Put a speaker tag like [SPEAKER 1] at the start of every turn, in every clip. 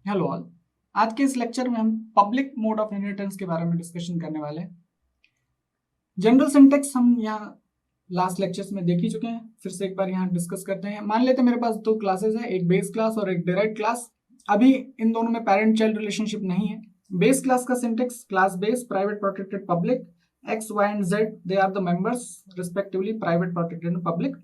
[SPEAKER 1] Hello all. आज के इस लेक्चर में हम पब्लिक मोड ऑफ इनहेरिटेंस के बारे में डिस्कशन करने वाले हैं। जनरल सिंटेक्स हम यहाँ लास्ट लेक्चर्स में देख ही चुके हैं, फिर से एक बार यहाँ डिस्कस करते हैं। मान लेते हैं मेरे पास दो क्लासेस है, एक बेस क्लास और एक डिराइव्ड क्लास। अभी इन दोनों में पेरेंट चाइल्ड रिलेशनशिप नहीं है। बेस क्लास का syntax class base private protected public X Y and Z they are the members respectively private protected and public.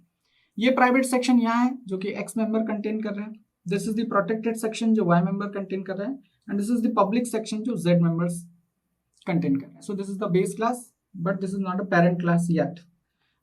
[SPEAKER 1] ये प्राइवेट सेक्शन यहाँ है जो कि एक्स मेंबर कंटेन कर रहे हैं। This is the protected section जो वाई मेंबर कंटेन कर रहे हैं and this is the public section जो जेड मेंबर्स कंटेन कर रहे हैं। So this is the base class but this is not a parent class yet.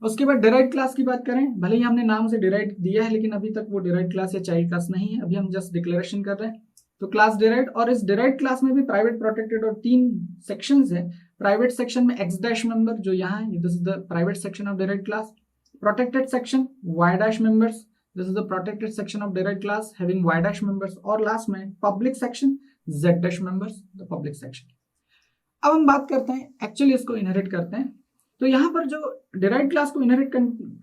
[SPEAKER 1] उसके बाद डिराइव्ड क्लास की बात करें, भले ही हमने नाम से डिराइव्ड दिया है लेकिन अभी तक वो डिराइव्ड क्लास या चाइल्ड क्लास नहीं है, अभी हम जस्ट डिक्लेरेशन कर रहे हैं। तो क्लास डिराइव्ड, और इस डिराइव्ड क्लास में भी प्राइवेट प्रोटेक्टेड और तीन सेक्शंस है। प्राइवेट सेक्शन में एक्स डैश मेंबर जो यहाँ है, this is the private section of derived class. Protected section y dash members, this is the protected section of derived class having y dash members, और last में public section z dash members, the public section। अब हम बात करते हैं actually इसको inherit करते हैं। तो यहाँ पर जो डिराइव्ड क्लास को इनहेरिट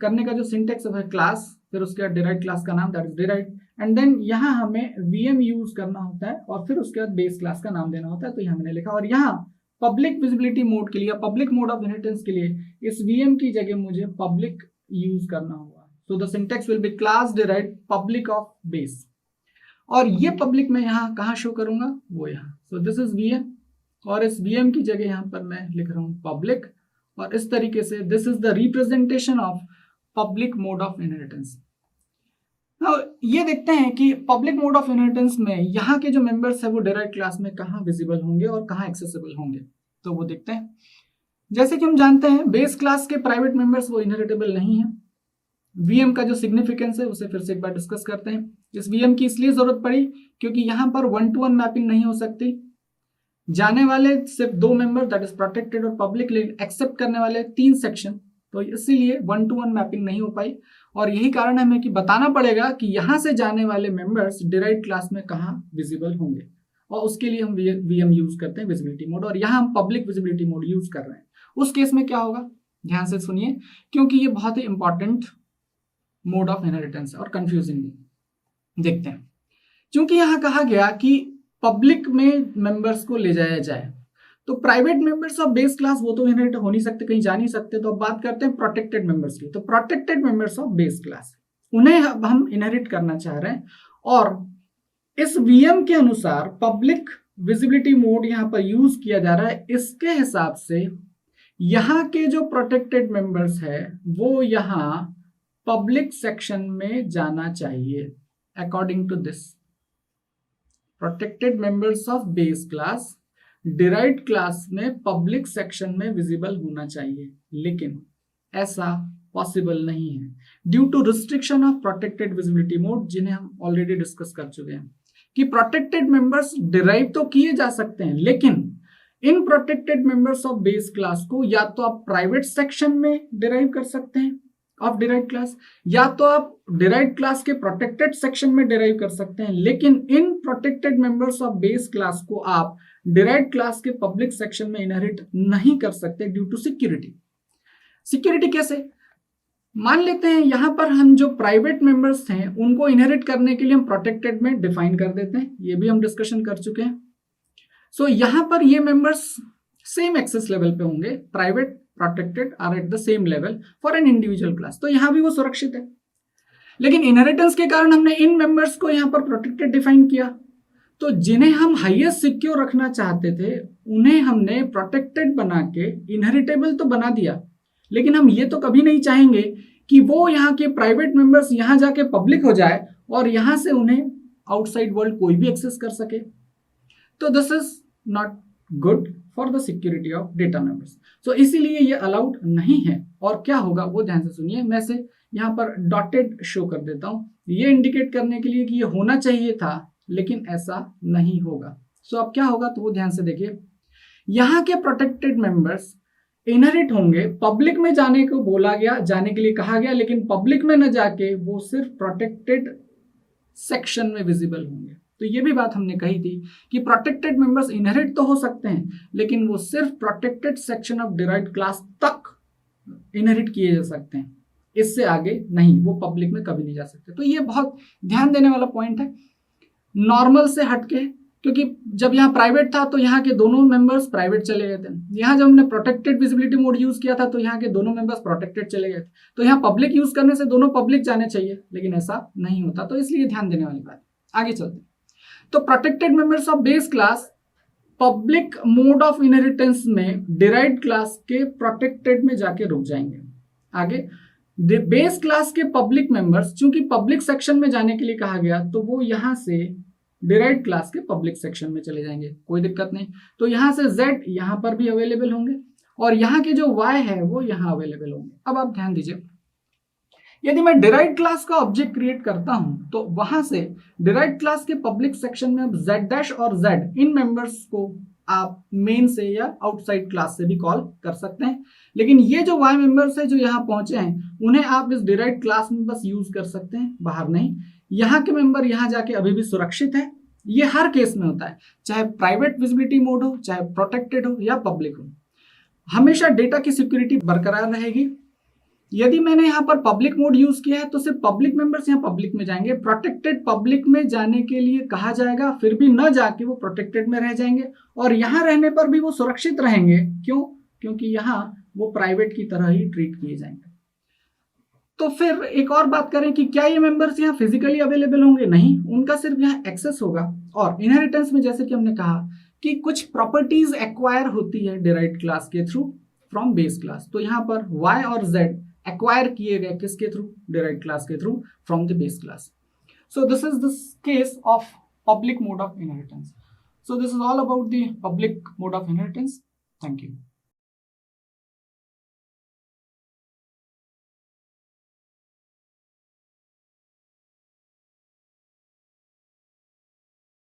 [SPEAKER 1] करने का जो सिंटेक्स है क्लास, फिर उसके बाद डिराइव्ड क्लास का नाम that is derived, and then यहाँ हमें वीएम यूज करना होता है और फिर उसके बाद बेस क्लास का नाम देना होता है। तो यहाँ मैंने लिखा, और यहाँ पब्लिक विजिबिलिटी मोड के लिए, पब्लिक मोड ऑफ इनहेरिटेंस के लिए इस वीएम की जगह मुझे पब्लिक यूज करना होगा। So the syntax will be class derived public of base, और ये पब्लिक मैं यहाँ कहाँ शो करूंगा, वो यहाँ। सो दिस इज वीएम, और इस वीएम की जगह यहाँ पर मैं लिख रहा हूँ पब्लिक, और इस तरीके से this is the representation of public mode of inheritance. ये देखते हैं कि पब्लिक मोड ऑफ इनहेरिटेंस में यहाँ के जो मेंबर्स है वो डिराइव्ड क्लास में कहाँ विजिबल होंगे और कहाँ एक्सेसिबल होंगे, तो वो देखते हैं। जैसे कि हम जानते हैं बेस क्लास के प्राइवेट मेंबर्स वो इनहेरिटेबल नहीं है। वीएम का जो सिग्निफिकेंस है उसे फिर से एक बार डिस्कस करते हैं। इस वीएम की इसलिए जरूरत पड़ी क्योंकि यहाँ पर 1-to-1 मैपिंग नहीं हो सकती। जाने वाले सिर्फ दो मेंबर दैट इज प्रोटेक्टेड और पब्लिक, लेकिन एक्सेप्ट करने वाले तीन सेक्शन, तो इसीलिए 1-to-1 मैपिंग नहीं हो पाई। और यही कारण है हमें कि बताना पड़ेगा कि यहाँ से जाने वाले मेंबर्स डिराइव्ड क्लास में कहाँ विजिबल होंगे, और उसके लिए हम वीएम यूज करते हैं विजिबिलिटी मोड, और यहाँ हम पब्लिक विजिबिलिटी मोड यूज कर रहे हैं। उस केस में क्या होगा, ध्यान से सुनिए क्योंकि ये बहुत ही इंपॉर्टेंट मोड ऑफ इनहेरिटेंस और कंफ्यूजिंग देखते हैं। क्योंकि यहां कहा गया कि पब्लिक में मेंबर्स को ले जाया जाए, तो private members of base class वो तो इनहेरिट हो नहीं सकते, कहीं जा नहीं सकते। तो अब बात करते हैं प्रोटेक्टेड मेंबर्स की। तो protected members of base class, उन्हें अब हम इनहेरिट करना चाह रहे हैं, और इस वीएम के अनुसार पब्लिक विजिबिलिटी मोड यहां पर यूज किया जा रहा है। इसके हिसाब से यहाँ के जो प्रोटेक्टेड मेंबर्स है वो यहाँ पब्लिक सेक्शन में जाना चाहिए। According to this, protected members of base class derived class में पब्लिक सेक्शन में विजिबल होना चाहिए, लेकिन ऐसा पॉसिबल नहीं है due to restriction of protected visibility mode, जिन्हें हम ऑलरेडी डिस्कस कर चुके हैं कि प्रोटेक्टेड मेंबर्स डिराइव तो किए जा सकते हैं, लेकिन इन protected members of base class को या तो आप प्राइवेट सेक्शन में डिराइव कर सकते हैं ऑफ डिराइव्ड क्लास, या तो आप डिराइव्ड क्लास के प्रोटेक्टेड सेक्शन में डिराइव कर सकते हैं, लेकिन इन protected members of base class को आप डिराइव्ड क्लास के पब्लिक सेक्शन में इनहेरिट नहीं कर सकते ड्यू टू सिक्योरिटी। सिक्योरिटी कैसे, मान लेते हैं यहां पर हम जो प्राइवेट मेंबर्स हैं उनको इनहेरिट करने के लिए हम प्रोटेक्टेड में डिफाइन कर देते हैं, ये भी हम डिस्कशन कर चुके हैं। सो यहां पर ये मेंबर्स सेम एक्सेस लेवल पे होंगे, private protected are at the same level for an individual class, तो यहां भी वो सुरक्षित है। लेकिन इनहेरिटेंस के कारण हमने इन मेंबर्स को यहां पर प्रोटेक्टेड डिफाइन किया, तो जिन्हें हम हाईएस्ट सिक्योर रखना चाहते थे उन्हें हमने प्रोटेक्टेड बना के इनहेरिटेबल तो बना दिया, लेकिन हम ये तो कभी नहीं चाहेंगे कि वो यहाँ के प्राइवेट मेंबर्स यहां जाके पब्लिक हो जाए और यहां से उन्हें आउटसाइड वर्ल्ड कोई भी एक्सेस कर सके। तो this is not good for the security of data members, so इसीलिए ये अलाउड नहीं है। और क्या होगा वो ध्यान से सुनिए, मैं से यहाँ पर डॉटेड शो कर देता हूँ, ये इंडिकेट करने के लिए कि ये होना चाहिए था लेकिन ऐसा नहीं होगा। सो अब क्या होगा तो वो ध्यान से देखिए, यहाँ के प्रोटेक्टेड मेंबर्स इनहेरिट होंगे, पब्लिक में जाने को बोला गया, जाने के लिए कहा गया, लेकिन पब्लिक में न जाके वो सिर्फ प्रोटेक्टेड सेक्शन में विजिबल होंगे। तो ये भी बात हमने कही थी कि प्रोटेक्टेड मेंबर्स इनहेरिट तो हो सकते हैं लेकिन वो सिर्फ protected section of derived class तक इनहेरिट किए जा सकते हैं, इससे आगे नहीं, वो पब्लिक में कभी नहीं जा सकते। तो ये बहुत ध्यान देने वाला पॉइंट है। नॉर्मल से हटके क्योंकि जब यहाँ प्राइवेट था तो यहाँ के दोनों मेंबर्स प्राइवेट चले गए थे। यहाँ जब हमने प्रोटेक्टेड विजिबिलिटी मोड यूज किया था तो यहाँ के दोनों मेंबर्स प्रोटेक्टेड चले गए थे। तो यहाँ पब्लिक यूज करने से दोनों पब्लिक जाने चाहिए, लेकिन ऐसा नहीं होता, तो इसलिए ध्यान देने वाली बात। आगे चलते हैं। तो protected members of base class public mode of inheritance में डिराइव्ड क्लास के प्रोटेक्टेड में जाके रुक जाएंगे। आगे बेस क्लास के पब्लिक मेंबर्स, चूंकि पब्लिक सेक्शन में जाने के लिए कहा गया, तो वो यहां से डिराइव्ड क्लास के पब्लिक सेक्शन में चले जाएंगे, कोई दिक्कत नहीं। तो यहां से Z यहां पर भी अवेलेबल होंगे और यहाँ के जो Y है वो यहाँ अवेलेबल होंगे। अब आप ध्यान दीजिए, यदि मैं डिराइव्ड क्लास का ऑब्जेक्ट क्रिएट करता हूं तो वहां से डिराइव्ड क्लास के पब्लिक सेक्शन में अब Z' और Z इन मेंबर्स को आप मेन से या आउटसाइड क्लास से भी कॉल कर सकते हैं, लेकिन ये जो Y मेंबर्स है जो यहाँ पहुंचे हैं उन्हें आप इस डिराइव्ड क्लास में बस यूज कर सकते हैं, बाहर नहीं। यहाँ के मेंबर यहाँ जाके अभी भी सुरक्षित है। ये हर केस में होता है, चाहे प्राइवेट विजिबिलिटी मोड हो, चाहे प्रोटेक्टेड हो या पब्लिक हो, हमेशा डेटा की सिक्योरिटी बरकरार रहेगी। यदि मैंने यहाँ पर पब्लिक मोड यूज किया है तो सिर्फ पब्लिक मेंबर्स यहाँ पब्लिक में जाएंगे, प्रोटेक्टेड पब्लिक में जाने के लिए कहा जाएगा, फिर भी न जाके वो प्रोटेक्टेड में रह जाएंगे और यहाँ रहने पर भी वो सुरक्षित रहेंगे। क्यों? क्योंकि यहाँ वो प्राइवेट की तरह ही ट्रीट किए जाएंगे। तो फिर एक और बात करें कि क्या ये मेंबर्स यहाँ फिजिकली अवेलेबल होंगे? नहीं, उनका सिर्फ यहाँ एक्सेस होगा। और इनहेरिटेंस में जैसे कि हमने कहा कि कुछ प्रॉपर्टीज एक्वायर होती है डिराइव्ड क्लास के थ्रू फ्रॉम बेस क्लास, तो यहाँ पर Y और Z एक्वायर किए गए किसके थ्रू? डिराइव्ड क्लास के through from the base class. So this is the case of public mode of inheritance. So this is all about the public mode of inheritance. Thank you.